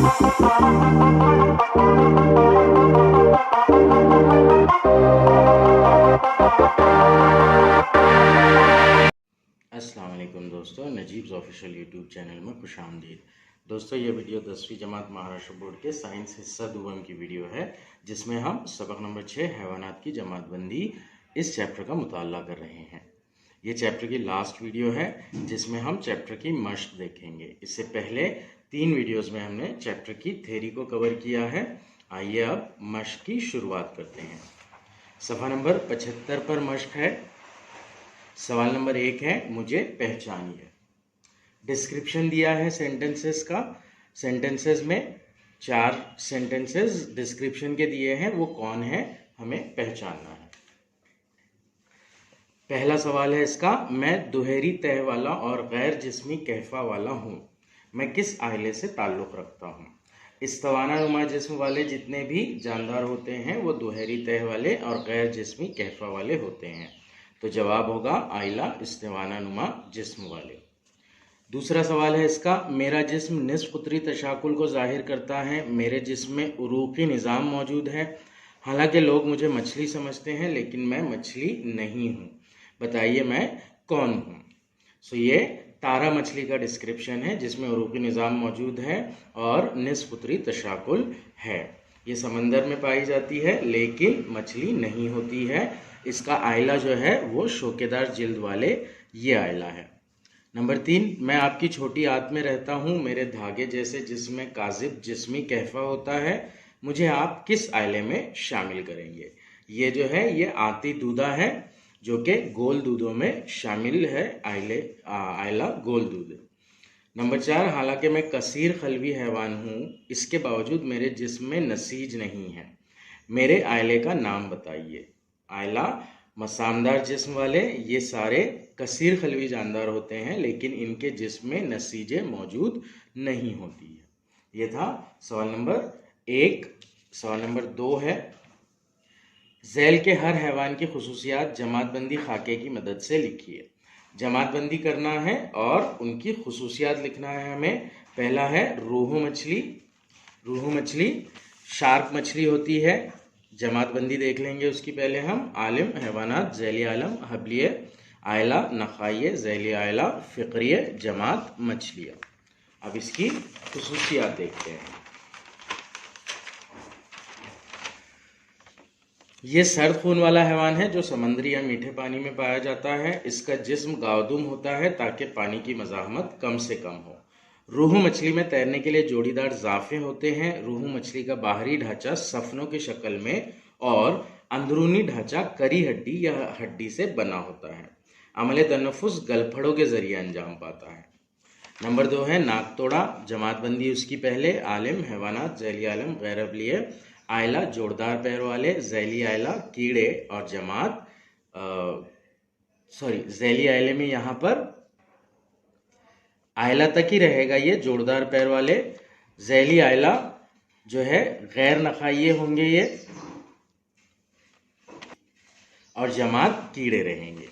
अस्सलाम वालेकुम दोस्तों, नजीब्स ऑफिशियल यूट्यूब चैनल में खुशामदीद। दोस्तों, ये वीडियो 10वीं जमात महाराष्ट्र बोर्ड के साइंस हिस्सा दुवम की वीडियो है, जिसमें हम सबक नंबर 6 हैवानात की जमातबंदी इस चैप्टर का मुताला कर रहे हैं। ये चैप्टर की लास्ट वीडियो है, जिसमें हम चैप्टर की मश्क देखेंगे। इससे पहले 3 वीडियोज़ में हमने चैप्टर की थ्योरी को कवर किया है। आइए अब मश्क की शुरुआत करते हैं। सफ़ा नंबर 75 पर मश्क है। सवाल नंबर 1 है, मुझे पहचानिए। डिस्क्रिप्शन दिया है सेंटेंसेस का। सेंटेंसेस में 4 सेंटेंसेस डिस्क्रिप्शन के दिए हैं, वो कौन है हमें पहचानना है। पहला सवाल है इसका, मैं दुहेरी तह वाला और गैर जिस्मी कहफा वाला हूँ। मैं किस आइले से ताल्लुक़ रखता हूँ। इस्तवाना नुमा जिस्म वाले जितने भी जानदार होते हैं वो दुहेरी तह वाले और गैर जिस्मी कहफा वाले होते हैं। तो जवाब होगा आइला इस्तिवाना नुमा जिस्म वाले। दूसरा सवाल है इसका, मेरा जिस्म निस्फ कुतरी तशाकुल को जाहिर करता है। मेरे जिस्म में उरूक़ी निज़ाम मौजूद है। हालांकि लोग मुझे मछली समझते हैं, लेकिन मैं मछली नहीं हूँ। बताइए मैं कौन हूँ। सो ये तारा मछली का डिस्क्रिप्शन है, जिसमें उरूक़ी निज़ाम मौजूद है और निस्फ कुतरी तशाकुल है। ये समंदर में पाई जाती है, लेकिन मछली नहीं होती है। इसका आइला जो है वो शोकेदार जिल्द वाले ये आइला है। नंबर 3, मैं आपकी छोटी आंत में रहता हूँ। मेरे धागे जैसे जिस्म काजिब जिस्मी कहफा होता है। मुझे आप किस आइले में शामिल करेंगे। ये जो है ये आती दूधा है, जो कि गोल दूधों में शामिल है। आइला गोल दूध। नंबर 4, हालांकि मैं कसीर खलवी हैवान हूँ, इसके बावजूद मेरे जिस्म में नसीज नहीं है। मेरे आइले का नाम बताइए। आइला मसामदार जिस्म वाले ये सारे कसीर खलवी जानदार होते हैं, लेकिन इनके जिस्म में नसीजें मौजूद नहीं होती है। ये था सवाल नंबर 1। सवाल नंबर 2 है, झैल के हर हैवान की खुसूसियात जमातबंदी खाके की मदद से लिखिए। जमातबंदी करना है और उनकी खुसूसियात लिखना है हमें। पहला है रोहू मछली। रोहू मछली शार्क मछली होती है। जमातबंदी देख लेंगे उसकी पहले हम। आलिम हैवानात झैली आलम हबलिय आयला नखाइय झैली आयला फ़िक्रिय जमात मछलियाँ। अब इसकी खुसूसियात देखते हैं। ये सर्द खून वाला हैवान है जो समंदरी या मीठे पानी में पाया जाता है। इसका जिस्म गावदुम होता है ताकि पानी की मज़ाहमत कम से कम हो। रोहू मछली में तैरने के लिए जोड़ीदार ज़ाफ़े होते हैं। रोहू मछली का बाहरी ढांचा सफनों की शक्ल में और अंदरूनी ढांचा करी हड्डी या हड्डी से बना होता है। अमले तनफ़ुस गलफड़ों के ज़रिए अंजाम पाता है। नंबर 2 है नाक तोड़ा। जमातबंदी उसकी पहले। आलिम हैवानात झैली आलम गैर अबलिय आयला जोरदार पैर वाले झैली आयला कीड़े और जमात झैली आयले में यहाँ पर आयला तक ही रहेगा। ये जोरदार पैर वाले। झैली आयला जो है गैर नखाइये होंगे ये, और जमात कीड़े रहेंगे।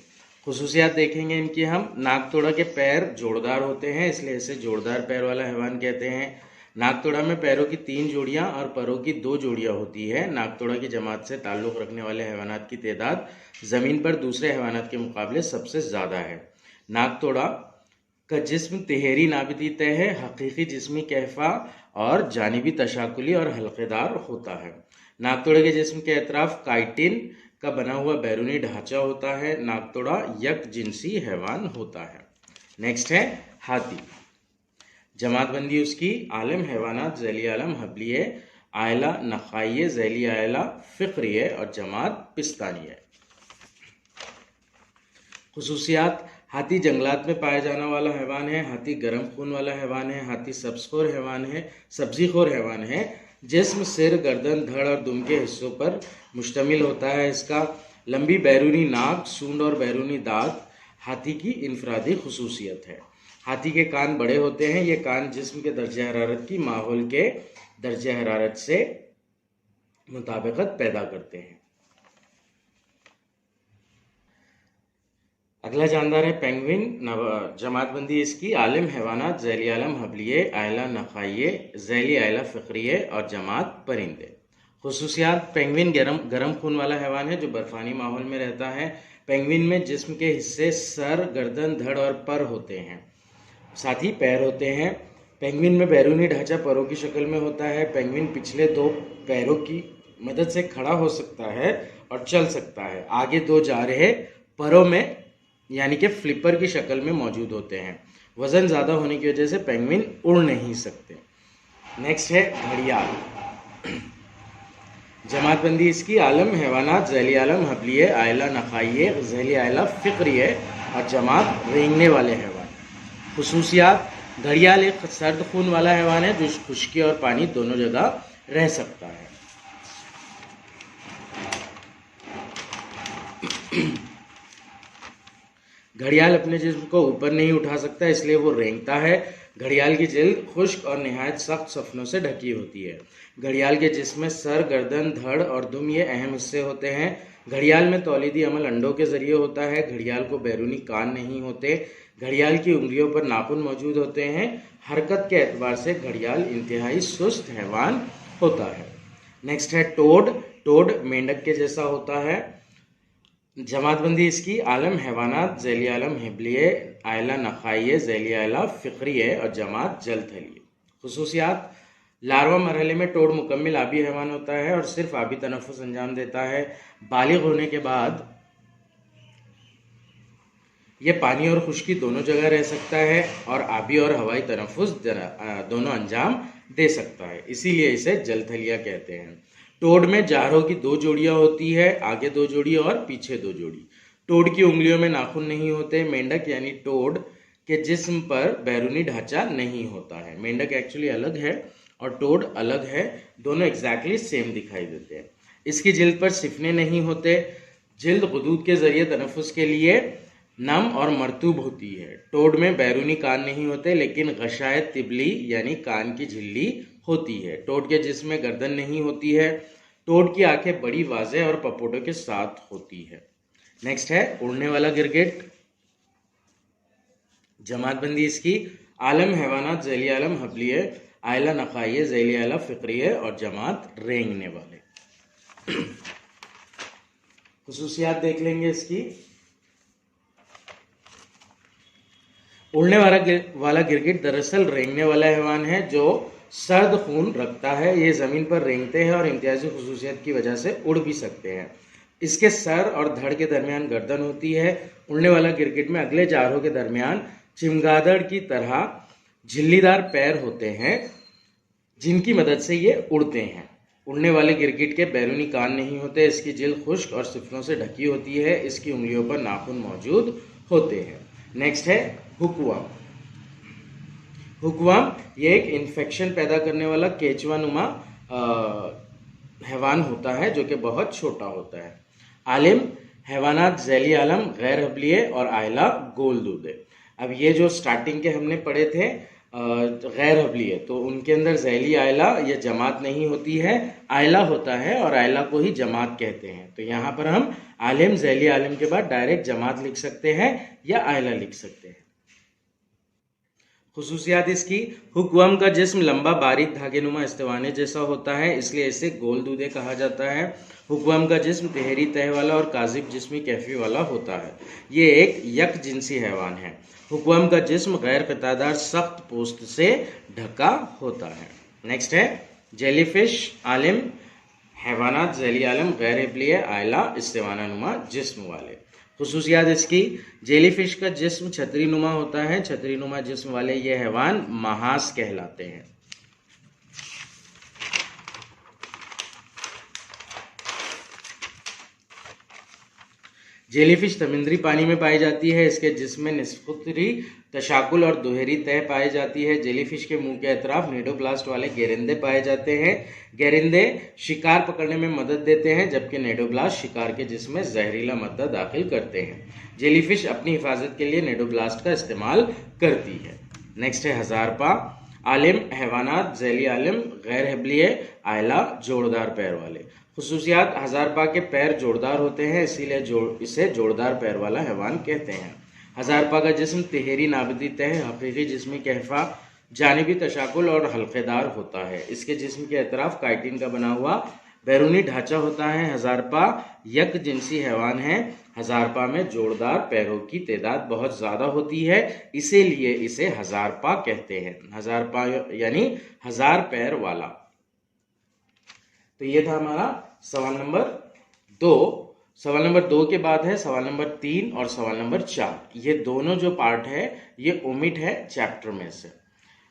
खुसूसियात देखेंगे इनकी हम। नाक तोड़ा के पैर जोरदार होते हैं, इसलिए इसे जोरदार पैर वाला हैवान कहते हैं। नाक तोड़ा में पैरों की 3 जोड़ियां और परों की 2 जोड़ियां होती है। नाक तोड़ा की जमात से ताल्लुक़ रखने वाले हैवानात की तादाद ज़मीन पर दूसरे हैवानात के मुकाबले सबसे ज़्यादा है। नाक तोड़ा का जिस्म तिहेरी नाबती तह है, हकीकी जिस्मी कहफा और जानिबी तशाकुली और हल्केदार होता है। नाकतोड़े के जिस्म के अतराफ काइटिन का बना हुआ बैरूनी ढांचा होता है। नाकतोड़ा यक जिनसी हैवान होता है। नेक्स्ट है हाथी। जमातबंदी उसकी। आलम हैवानात झैली आलम हबलिय आयला नखाइय झैली आयला फ़िक्रिय और जमात पिस्तानिय। खुसूसियात, हाथी जंगलात में पाया जाने वाला हैवान है। हाथी गर्म खून वाला हैवान है। हाथी सब्ज़खोर हैवान है, सब्ज़ीखोर हैवान है। जिस्म सिर, गर्दन, धड़ और दुम के हिस्सों पर मुश्तमिल होता है। इसका लंबी बैरूनी नाक, सूंड और बैरूनी दांत हाथी की इनफरादी खुसूसियत है। हाथी के कान बड़े होते हैं। ये कान जिस्म के दर्जा हरारत की माहौल के दर्जा हरारत से मुताबिकत पैदा करते हैं। अगला जानदार है पेंगुइन। जमातबंदी इसकी आलिम हैवानात झैली आलम हबलिये आयला नखाइये झैली आयला फ़िक्रिये और जमात परिंदे। खुसूसियात, पेंगुइन गर्म खून वाला हैवान है जो बर्फानी माहौल में रहता है। पेंगुइन में जिस्म के हिस्से सर, गर्दन, धड़ और पर होते हैं, साथ ही पैर होते हैं। पेंगुइन में बैरूनी ढांचा परों की शक्ल में होता है। पेंगुइन पिछले 2 पैरों की मदद से खड़ा हो सकता है और चल सकता है। आगे 2 जा रहे परों में यानी कि फ्लिपर की शक्ल में मौजूद होते हैं। वजन ज़्यादा होने की वजह से पेंगुइन उड़ नहीं सकते। नेक्स्ट है घड़ियाल। जमातबंदी इसकी आलम हैवानात झैली आलम हबलिये आयला नखाइये झैली आयला फ़िक्रिये और जमात रेंगने वाले हैवान। खुसूसियात, घड़ियाल एक सर्द खून वाला हैवान है जो खुश्की और पानी दोनों जगह रह सकता है। घड़ियाल अपने जिस्म को ऊपर नहीं उठा सकता, इसलिए वो रेंगता है। घड़ियाल की जिल्द खुश्क और निहायत सख्त सफनों से ढकी होती है। घड़ियाल के जिस्म में सर, गर्दन, धड़ और दुम ये अहम हिस्से होते हैं। घड़ियाल में तौलीदी अमल अंडों के जरिए होता है। घड़ियाल को बैरूनी कान नहीं होते। घड़ियाल की उंगलियों पर नाखून मौजूद होते हैं। हरकत के एतबार से घड़ियाल इंतहाई सुस्त हैवान होता है। नेक्स्ट है टोड। टोड मेंढक के जैसा होता है। जमातबंदी इसकी आलम हैवानात झैली आलम हिबलिये आयला नखाइये झैली आयला फ़िक्रिये और जमात जलथलिये। खुसूसियात, लार्वा मरहले में टोड मुकम्मिल आबी हैवान होता है और सिर्फ आबी तनफ़ुस अंजाम देता है। बालिग होने के बाद यह पानी और खुश्की दोनों जगह रह सकता है और आबी और हवाई तनफ़ुस दोनों अंजाम दे सकता है, इसीलिए इसे जलथलिया कहते हैं। टोड में जारों की 2 जोड़ियां होती है, आगे 2 जोड़ी और पीछे 2 जोड़ी। टोड की उंगलियों में नाखून नहीं होते। मेंढक यानी टोड के जिस्म पर बैरूनी ढांचा नहीं होता है। मेंढक एक्चुअली अलग है और टोड अलग है, दोनों एग्जैक्टली सेम दिखाई देते हैं। इसकी जिल्द पर सिफने नहीं होते। जिल्द गुदूद के जरिए तनफ़ुस के लिए नम और मरतूब होती है। टोड में बैरूनी कान नहीं होते लेकिन गशायत तिबली यानी कान की झिल्ली होती है। टोड के जिस्म में गर्दन नहीं होती है। टोड की आंखें बड़ी वाज़े और पपोटों के साथ होती है। नेक्स्ट है उड़ने वाला गिरगिट। जमातबंदी इसकी आलम हैवानात झैली आलम हबलिये आयला नखाइये झैली आयला फ़िक्रिये और जमात रेंगने वाले। खुसूसियात देख लेंगे इसकी। उड़ने वाला गिरगिट दरअसल रेंगने वाला हैवान है जो सर्द खून रखता है। ये ज़मीन पर रेंगते हैं और इम्तियाजी खुसूसियत की वजह से उड़ भी सकते हैं। इसके सर और धड़ के दरमियान गर्दन होती है। उड़ने वाला गिरगिट में अगले जारों के दरमियान चिमगादड़ की तरह झिल्लीदार पैर होते हैं जिनकी मदद से ये उड़ते हैं। उड़ने वाले गिरगिट के बैरूनी कान नहीं होते। इसकी जिल्द खुश्क और सिफनों से ढकी होती है। इसकी उंगलियों पर नाखून मौजूद होते हैं। नेक्स्ट है हुकवर्म। हुकवर्म ये एक इन्फेक्शन पैदा करने वाला केचुआ नुमा हैवान होता है जो कि बहुत छोटा होता है। आलिम हैवानात झैली आलम गैर हबलिये और आयला गोल दूधे। अब ये जो स्टार्टिंग के हमने पढ़े थे गैर हबलिये, तो उनके अंदर झैली आयला ये जमात नहीं होती है, आयला होता है और आयला को ही जमात कहते हैं। तो यहाँ पर हम आलिम झैली आलिम के बाद डायरेक्ट जमात लिख सकते हैं या आयला लिख सकते हैं। खुसूसियात इसकी, हुकवर्म का जिस्म लंबा बारीक धागेनुमा इस्तेवाने जैसा होता है, इसलिए इसे गोल दूधे कहा जाता है। हुकवर्म का जिस्म तहरी तह वाला और काजिब जिस्मी कैफी वाला होता है। ये एक यक जिनसी हैवान है। हुकवर्म का जिस्म गैर कतादार सख्त पोस्त से ढका होता है। नेक्स्ट है जेलीफिश। आलिम हैवानात झैली आलम गैर हबलिये आयला इस्तेवाना नुमा जिस्म वाले। खुसूसियात इसकी, जेलीफिश का जिस्म छतरी नुमा होता है। छतरी नुमा जिस्म वाले ये हैवान महास कहलाते हैं। जेलीफिश समुद्री पानी में पाई जाती है। इसके जिस्म में निस्फुतरी तशाकुल और दोहरी तह पाई जाती है। जेलीफिश के मुंह के अतराफ नेडोब्लास्ट वाले गेरिंदे पाए जाते हैं। गेरिंदे शिकार पकड़ने में मदद देते हैं जबकि नेडोब्लास्ट शिकार के जिस्म में जहरीला मादा दाखिल करते हैं। जेलीफिश अपनी हिफाजत के लिए नेडोब्लास्ट का इस्तेमाल करती है। नेक्स्ट है हजारपा। आलिम हैवानात, झैली आलिम, गैर हबलिये आयला जोड़दार पैर वाले। खुसूसियात, हजारपा के पैर जोड़दार होते हैं, इसीलिए इसे जोड़दार पैर वाला हैवान कहते हैं। हजारपा का जिस्म तिहरी नाबदी तह, हकीकी जिस्मी कहफा, जानिबी तशाकुल और हल्केदार होता है। इसके जिस्म के अतराफ काइटिन का बना हुआ बैरूनी ढांचा होता है। हजारपा यक जिनसी हैवान है। हजारपा में जोड़दार पैरों की तादाद बहुत ज़्यादा होती है, इसीलिए इसे हजारपा कहते हैं। हजारपा यानी हजार पैर वाला। तो ये था हमारा सवाल नंबर 2। सवाल नंबर 2 के बाद है सवाल नंबर 3 और सवाल नंबर 4। ये दोनों जो पार्ट है ये ओमिट है चैप्टर में से।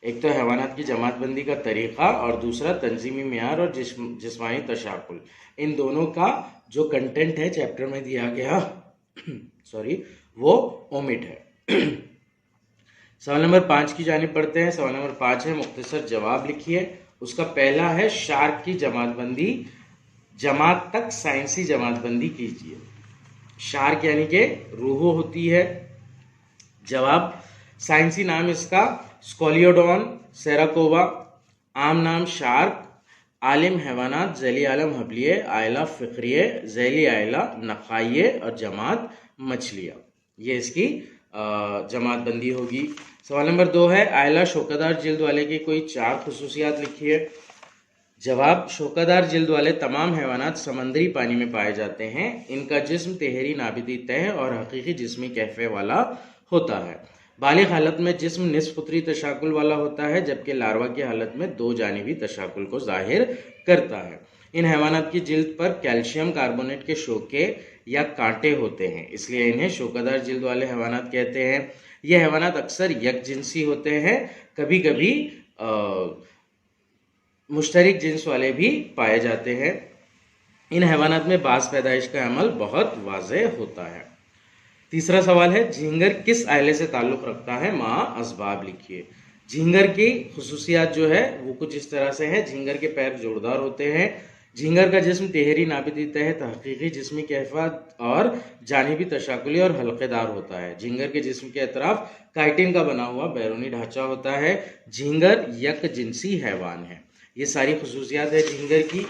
एक तो हैवानात की जमातबंदी का तरीक़ा और दूसरा तंजीमी मियार और जिस्मानी तशाकुल। इन दोनों का जो कंटेंट है चैप्टर में दिया गया वो ओमिट है। सवाल नंबर 5 की जानिब पढ़ते हैं। सवाल नंबर 5 है, मुख्तसर जवाब लिखिए। उसका पहला है, शार्क की जमातबंदी जमात तक साइंसी जमातबंदी कीजिए। शार्क यानी कि रूहो होती है। जवाब, साइंसी नाम इसका स्कोलियोडॉन सेराकोवा, आम नाम शार्क, आलिम हैवानात, झैली आलम हबलिये, आयला फिक्रिये, झैली आयला नखाइये और जमात मछलियाँ। ये इसकी जमातबंदी होगी। सवाल नंबर 2 है, आयला शौकतदार जिल्द वाले की कोई 4 खुसूसियात लिखिए। जवाब, शौकतदार जिल्द वाले तमाम हैवानात समंदरी पानी में पाए जाते हैं। इनका जिस्म तिहरी नाबिदी तह और हकीकी जिस्मी कहफे वाला होता है। बालिग हालत में जिस्म निस्फ उतरी तशाकुल वाला होता है, जबकि लार्वा की हालत में 2 जानिबी तशाकुल को जाहिर करता है। इन हैवानात की जिल्द पर कैल्शियम कार्बोनेट के शोके या कांटे होते हैं, इसलिए इन्हें शौकतदार जिल्द वाले हैवानात कहते हैं। ये हैवानात अक्सर यकजिनसी होते हैं, कभी कभी मुश्तरिक जिन्स वाले भी पाए जाते हैं। इन हैवानात में बास पैदाइश का अमल बहुत वाज़ेह होता है। तीसरा सवाल है, झींगर किस आयले से ताल्लुक़ रखता है? माँ असबाब लिखिए। झींगर की खुसूसियात जो है वो कुछ इस तरह से है। झींगर के पैर जोड़दार होते हैं। झींगर का जिस्म तिहरी नाबिदी तहत हकीकी जिस्मी कहफा और जानिबी तशाकुली और हल्केदार होता है। झींगर के जिस्म के अतराफ काइटिन का बना हुआ बैरूनी ढांचा होता है। झींगर यक जिनसी हैवान है। ये सारी खुसूसियात है झींगर की।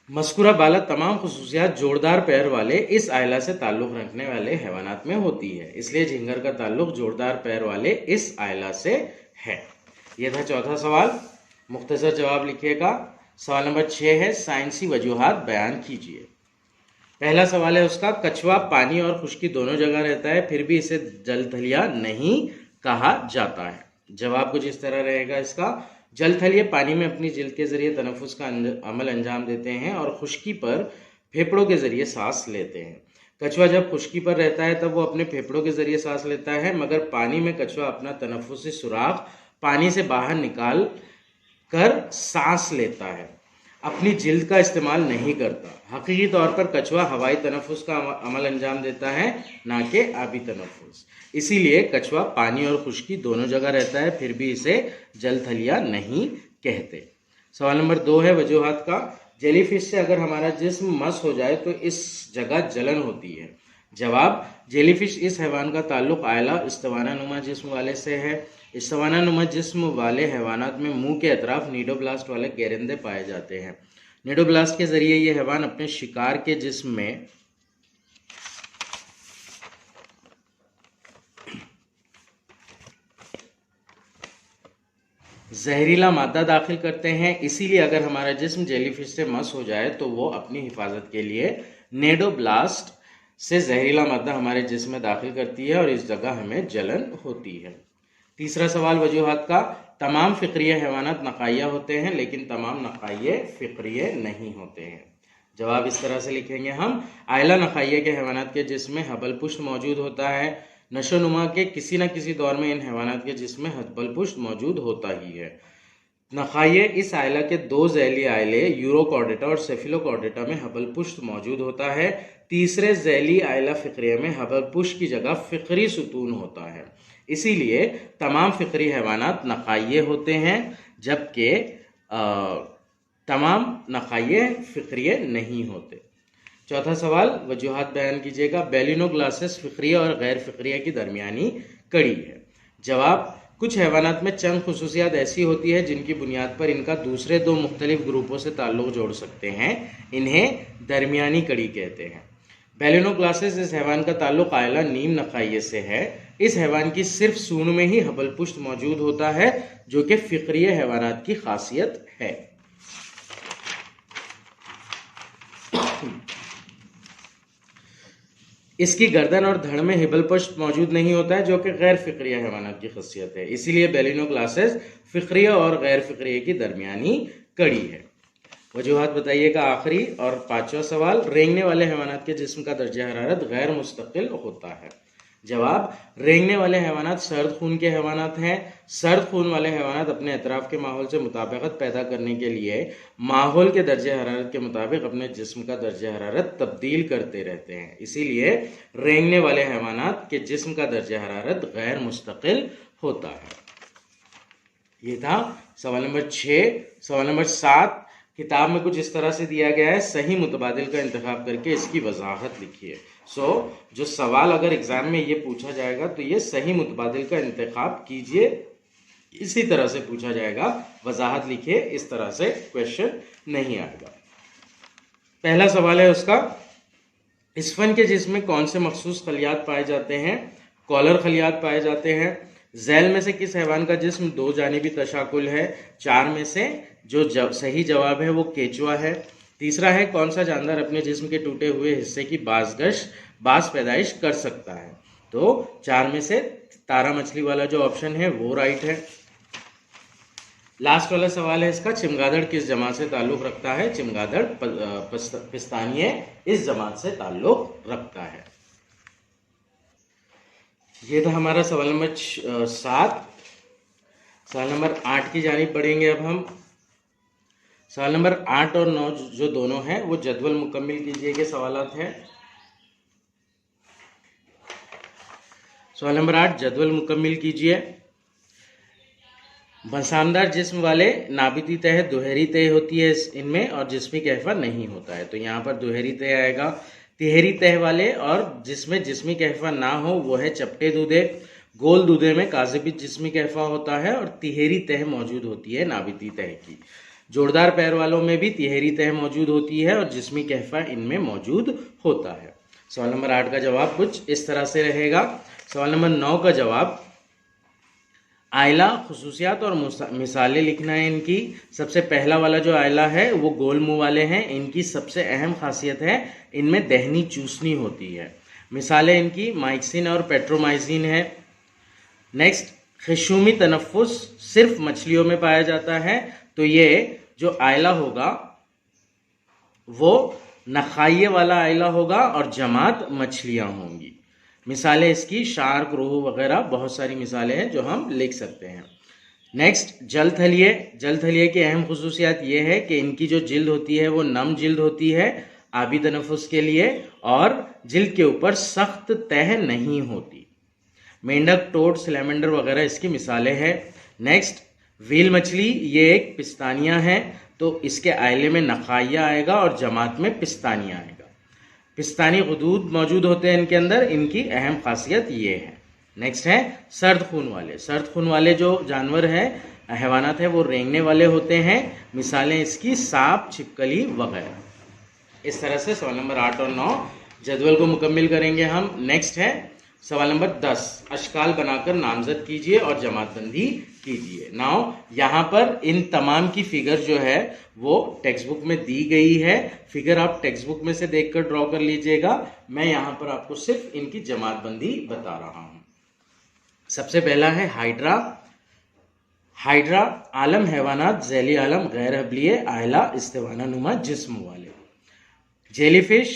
मस्कुरा बाला तमाम खुसूसियात जोड़दार पैर वाले इस आयला से ताल्लुक़ रखने वाले हैवानात में होती है, इसलिए झींगर का ताल्लुक़ जोड़दार पैर वाले इस आयला से है। यह था चौथा सवाल। मुख्तसर जवाब लिखिएगा। सवाल नंबर 6 है, साइंसी वजूहात बयान कीजिए। पहला सवाल है उसका, कछुआ पानी और खुश्की दोनों जगह रहता है, फिर भी इसे जलथलिया नहीं कहा जाता है। जवाब कुछ इस तरह रहेगा इसका, जलथलिए पानी में अपनी जिल्द के जरिए तनफ़ुस का अमल अंजाम देते हैं और खुश्की पर फेफड़ों के जरिए सांस लेते हैं। कछुआ जब खुश्की पर रहता है तब वो अपने फेफड़ों के जरिए सांस लेता है, मगर पानी में कछुआ अपना तनफ़ुसी सुराख पानी से बाहर निकाल कर सांस लेता है, अपनी जिल्द का इस्तेमाल नहीं करता। हकीकी तौर पर कछुआ हवाई तनफ़ुस का अमल अंजाम देता है, ना कि आबी तनफ़ुस। इसीलिए कछुआ पानी और खुश्की दोनों जगह रहता है, फिर भी इसे जलथलिया नहीं कहते। सवाल नंबर 2 है वजूहात का, जेलीफिश से अगर हमारा जिस्म मस हो जाए तो इस जगह जलन होती है। जवाब, जेलीफिश इस हैवान का ताल्लुक़ आयला इस्तवाना नुमा जिस्म वाले से है। इस्तवाना नुमा जिस्म वाले हैवानात में मुंह के अतराफ नीडोब्लास्ट वाले गेरिंदे पाए जाते हैं। नीडोब्लास्ट के जरिए ये हैवान अपने शिकार के जिस्म में जहरीला मादा दाखिल करते हैं। इसीलिए अगर हमारा जिस्म जेलीफिश से मस हो जाए तो वो अपनी हिफाजत के लिए नीडोब्लास्ट से जहरीला मादा हमारे जिस्म में दाखिल करती है और इस जगह हमें जलन होती है। तीसरा सवाल वजूहात का, तमाम फ़िक्रिये हैवानात नकाइया होते हैं, लेकिन तमाम नकाइये फ़िक्रिये नहीं होते हैं। जवाब इस तरह से लिखेंगे हम, आयला नकाइये के हैवानात के जिस्म में हबल पुष्ट मौजूद होता है। नशोनुमा के किसी न किसी दौर में इन हैवानात के जिस्म में हबल पुष्ट मौजूद होता ही है। नखाइये इस आयला के 2 झैली आयले यूरोकॉर्डेटा और सेफिलोकॉर्डेटा में हबल पुष्ट मौजूद होता है। तीसरे झैली आयला फ़िक्रिये में हबल पुष्ट की जगह फ़िक्री सुतून होता है। इसीलिए तमाम फ़िक्री हैवानात नकाइये होते हैं, जबकि तमाम नकाइये फ़िक्रिये नहीं होते। चौथा सवाल, वजूहात बयान कीजिएगा। बेलिनो ग्लासेस फ़िक्रिया और गैर फ़िक्रिया की दरमियानी कड़ी है। जवाब, कुछ हैवानात में चंद खुसूसियात ऐसी होती है जिनकी बुनियाद पर इनका दूसरे दो मुख्तलिफ ग्रुपों से ताल्लुक़ जोड़ सकते हैं, इन्हें दरमियानी कड़ी कहते हैं। बैलेनोक्लासिस इस हैवान का ताल्लुक़ आयला नीम नखाइये से है। इस हैवान की सिर्फ सूंड में ही हबल पुश्त मौजूद होता है, जो कि फ़िक्रिय हैवानात की खासियत है। इसकी गर्दन और धड़ में हिबल पुश्त मौजूद नहीं होता है, जो कि गैर फ़िक्रिय हैवानात की खासियत है। इसीलिए बैलेनोक्लासिस फ़िक्रिय और गैर फ़िक्रिय की दरमियानी कड़ी है। वजूहात बताइएगा। आखिरी और पांचवा सवाल, रेंगने वाले हैवानात के जिस्म का दर्जा हरारत गैर मुस्तकिल होता है। जवाब, रेंगने वाले हैवानात सर्द खून के हैवानात हैं। सर्द खून वाले हैवानात अपने अतराफ के माहौल से मुताबिकत पैदा करने के लिए माहौल के दर्जे हरारत के मुताबिक अपने जिस्म का दर्जा हरारत तब्दील करते रहते हैं। इसीलिए रेंगने वाले हैवानात के जिस्म का दर्जा हरारत गैर मुस्तकिल होता है। ये था सवाल नंबर 6। सवाल नंबर 7 किताब में कुछ इस तरह से दिया गया है, सही मुतबादिल का इंतखाब करके इसकी वजाहत लिखिए। जो सवाल अगर एग्जाम में ये पूछा जाएगा तो ये सही मुतबादिल का इंतखाब कीजिए, इसी तरह से पूछा जाएगा। वजाहत लिखिए, इस तरह से क्वेश्चन नहीं आएगा। पहला सवाल है उसका, इस फन के जिस्म में कौन से मखसूस खलियात पाए जाते हैं? कॉलर खलियात पाए जाते हैं। झैल में से किस हैवान का जिस्म दो जानिबी तशाकुल है? 4 में से जो सही जवाब है वो केचुआ है। तीसरा है, कौन सा जानदार अपने जिस्म के टूटे हुए हिस्से की बाज पैदाइश कर सकता है? तो 4 में से तारा मछली वाला जो ऑप्शन है वो राइट है। लास्ट वाला सवाल है इसका, चिमगादड़ किस जमात से ताल्लुक रखता है? चिमगादड़ पिस्तानिये इस जमात से ताल्लुक रखता है। ये था हमारा सवाल नंबर 7। सवाल नंबर 8 की जानिब बढ़ेंगे अब हम। सवाल नंबर 8 और 9 जो दोनों हैं वो जदवल मुकम्मिल कीजिए के सवालात हैं। सवाल नंबर 8 जदवल मुकम्मिल कीजिए। बसानदार जिस्म वाले नाबिती तह दुहरी तह होती है इनमें, और जिस्मी कहफा नहीं होता है, तो यहाँ पर दुहरी तह आएगा। तिहरी तह वाले और जिसमें जिस्मी कहफा ना हो वो है चपटे दूधे। गोल दूधे में काज़िबित जिस्मी कहफा होता है और तिहरी तह मौजूद होती है नाबिती तह की। जोरदार पैर वालों में भी तिहरी तह मौजूद होती है और जिस्मी कहफा इनमें मौजूद होता है। सवाल नंबर 8 का जवाब कुछ इस तरह से रहेगा। सवाल नंबर 9 का जवाब, आयला खुसूसियात और मिसालें लिखना है इनकी। सबसे पहला वाला जो आयला है वो गोल मुंह वाले हैं। इनकी सबसे अहम खासियत है इनमें दहनी चूसनी होती है। मिसालें इनकी माइक्सिन और पेट्रोमाइसिन है। नेक्स्ट, खिशूमी तनफ्फुस सिर्फ मछलियों में पाया जाता है, तो ये जो आयला होगा वो नखाइये वाला आयला होगा और जमात मछलियां होंगी। मिसालें इसकी शार्क, रोहू वगैरह बहुत सारी मिसालें हैं जो हम लिख सकते हैं। नेक्स्ट, जलथलिए। जलथलिए की अहम खुसूसियात ये है कि इनकी जो जिल्द होती है वो नम जिल्द होती है आबी तनफ्फुस के लिए, और जिल्द के ऊपर सख्त तह नहीं होती। मेंढक, टोड, सैलेमेंडर वगैरह इसकी मिसालें हैं। नेक्स्ट, व्हील मछली, ये एक पिस्तानिया है, तो इसके आयले में नखाइया आएगा और जमात में पिस्तानिया आएगा। पिस्तानी गुदूद मौजूद होते हैं इनके अंदर, इनकी अहम खासियत ये है। नेक्स्ट है सर्द खून वाले। सर्द खून वाले जो जानवर हैं, हैवानात हैं, वो रेंगने वाले होते हैं। मिसालें इसकी सांप, छिपकली वगैरह। इस तरह से सवाल नंबर 8 और 9 जदवल को मुकम्मिल करेंगे हम। नेक्स्ट है सवाल नंबर 10, अशकाल बनाकर नामजद कीजिए और जमातबंदी कीजिए। नाउ यहाँ पर इन तमाम की फिगर जो है वो टेक्स्ट बुक में दी गई है। फिगर आप टेक्स्ट बुक में से देखकर ड्रॉ कर लीजिएगा। मैं यहाँ पर आपको सिर्फ इनकी जमातबंदी बता रहा हूँ। सबसे पहला है हाइड्रा। हाइड्रा आलम हैवानात झैली आलम गैर हबलिये आयला इस्तिवाना नुमा जिस्म वाले। जेलीफिश,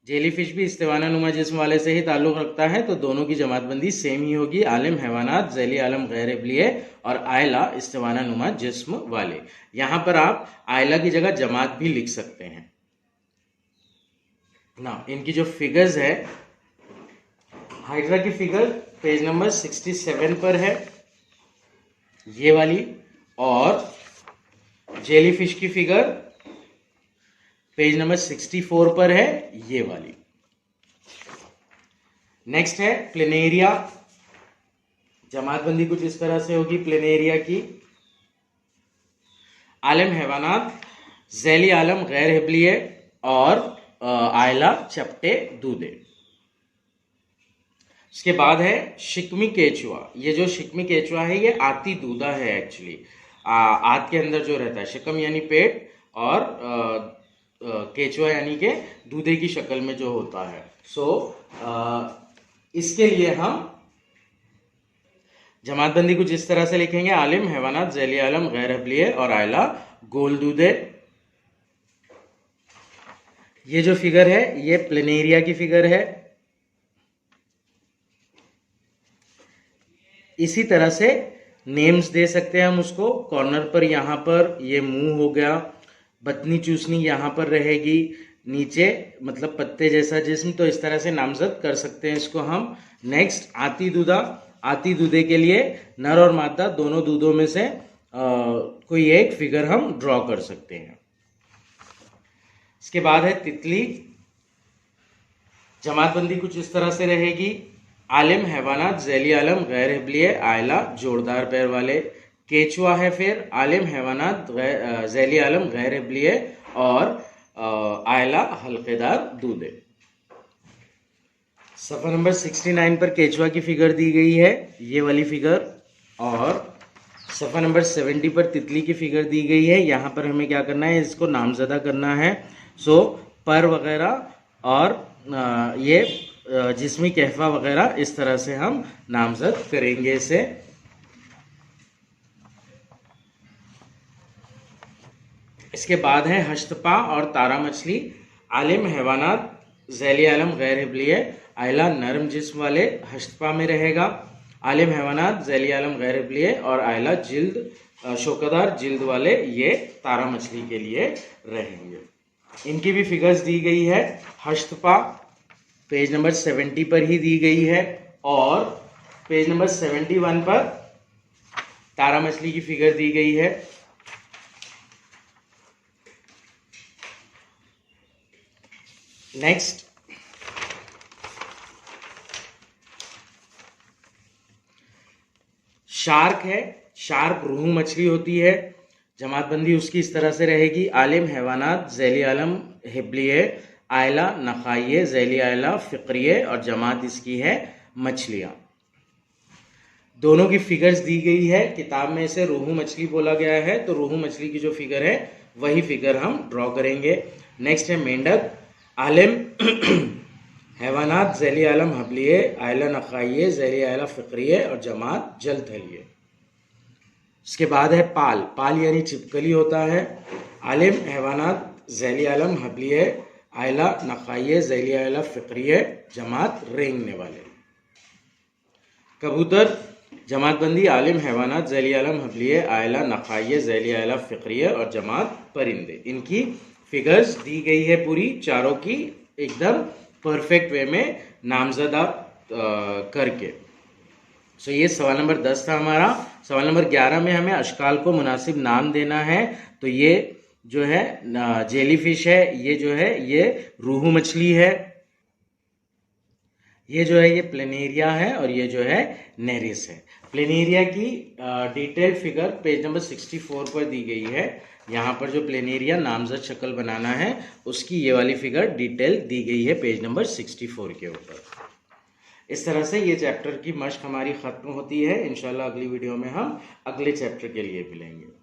जेलीफिश भी इस्तिवाना नुमा जिस्म वाले से ही ताल्लुक़ रखता है, तो दोनों की जमातबंदी सेम ही होगी। आलम हैवानात झैली आलम गैर हबलिये और आयला इस्तिवाना नुमा जिस्म वाले। यहाँ पर आप आयला की जगह जमात भी लिख सकते हैं ना। इनकी जो फिगर्स है, हाइड्रा की फिगर पेज नंबर 67 पर है ये वाली, और जेलीफिश की फिगर पेज नंबर 64 पर है ये वाली। नेक्स्ट है प्लेनेरिया। जमातबंदी कुछ इस तरह से होगी प्लेनेरिया की। आलम हैवानात, झैली आलम गैर हिबलिये और आयला चपटे दूधे। इसके बाद है शिकमी केचुआ। ये जो शिकमी केचुआ है ये आती दूधा है एक्चुअली। आत के अंदर जो रहता है, शिकम यानी पेट और केचुआ यानी के दूधे की शक्ल में जो होता है। इसके लिए हम जमातबंदी कुछ इस तरह से लिखेंगे, आलिम हैवानात झैली आलम गैर हिबलिये और आयला गोल दूधे। ये जो फिगर है ये प्लेनेरिया की फिगर है। इसी तरह से नेम्स दे सकते हैं हम उसको। कॉर्नर पर यहाँ पर ये मुंह हो गया, बतनी चूसनी यहाँ पर रहेगी, नीचे मतलब पत्ते जैसा जिस्म, तो इस तरह से नामजद कर सकते हैं इसको हम। नेक्स्ट आती दूधा। आती दूधे के लिए नर और मादा दोनों दूधों में से कोई एक फिगर हम ड्रॉ कर सकते हैं। इसके बाद है तितली। जमातबंदी कुछ इस तरह से रहेगी, आलिम हैवानात झैली आलम गैर हिबलिये आयला जोरदार पैर वाले। केचुआ है फिर आलिम हैवानात झैली आलम गैर हिबलिये और आयला हल्केदार दूधे। सफ़ा नंबर 69 पर केचुआ की फिगर दी गई है, ये वाली फिगर। और सफ़ा नंबर 70 पर तितली की फिगर दी गई है। यहाँ पर हमें क्या करना है, इसको नामज़दा करना है। पर वगैरह और ये जिस्मी कहफा वगैरह इस तरह से हम नामज़द करेंगे इसे। इसके बाद है हश्तपा और तारा मछली। आलिम हैवानात झैली आलम गैर हिबलिये आयला नरम जिस्म वाले हश्तपा में रहेगा। आलिम हैवानात झैली आलम गैर हिबलिये और आयला जिल्द शोकादार जिल्द वाले, ये तारा मछली के लिए रहेंगे। इनकी भी फिगर्स दी गई है। हश्तपा पेज नंबर 70 पर ही दी गई है और पेज नंबर 71 पर तारा मछली की फिगर दी गई है। नेक्स्ट शार्क है। शार्क रूहू मछली होती है। जमातबंदी उसकी इस तरह से रहेगी, आलिम हैवानात झैली आलम हिबलिये आयला नखाइये झैली आयला फिक्रिये और जमात इसकी है मछलियाँ। दोनों की फिगर्स दी गई है। किताब में इसे रोहू मछली बोला गया है, तो रोहू मछली की जो फिगर है वही फिगर हम ड्रॉ करेंगे। नेक्स्ट है मेंढक। आलिम हैवानात झैली आलम हिबलिये आयला नखाइये झैली आयला फिक्रिये और जमात जल थलिये। इसके बाद है पाल। पाल यानी चिपकली होता है। आलिम हैवानात झैली आलम हिबलिये आयला नखाइये झैली आयला फिक्रिये जमात रेंगने वाले। कबूतर। जमातबंदी आलिम हैवानात झैली आलम हिबलिये आयला नखाइये झैली आयला फिक्रिये और जमात परिंदे। इनकी फिगर्स दी गई है पूरी चारों की, एकदम परफेक्ट वे में नामजदा करके। ये सवाल नंबर 10 था हमारा। सवाल नंबर 11 में हमें अशकाल को मुनासिब नाम देना है। तो ये जो है जेली फिश है, ये जो है ये रूहू मछली है, ये जो है ये प्लेनेरिया है और ये जो है नेरिस है। प्लेनेरिया की डिटेल फिगर पेज नंबर 64 पर दी गई है। यहाँ पर जो प्लेनेरिया नामजद शक्ल बनाना है उसकी ये वाली फिगर डिटेल दी गई है पेज नंबर 64 के ऊपर। इस तरह से ये चैप्टर की मश्क हमारी ख़त्म होती है। इंशाल्लाह अगली वीडियो में हम अगले चैप्टर के लिए मिलेंगे।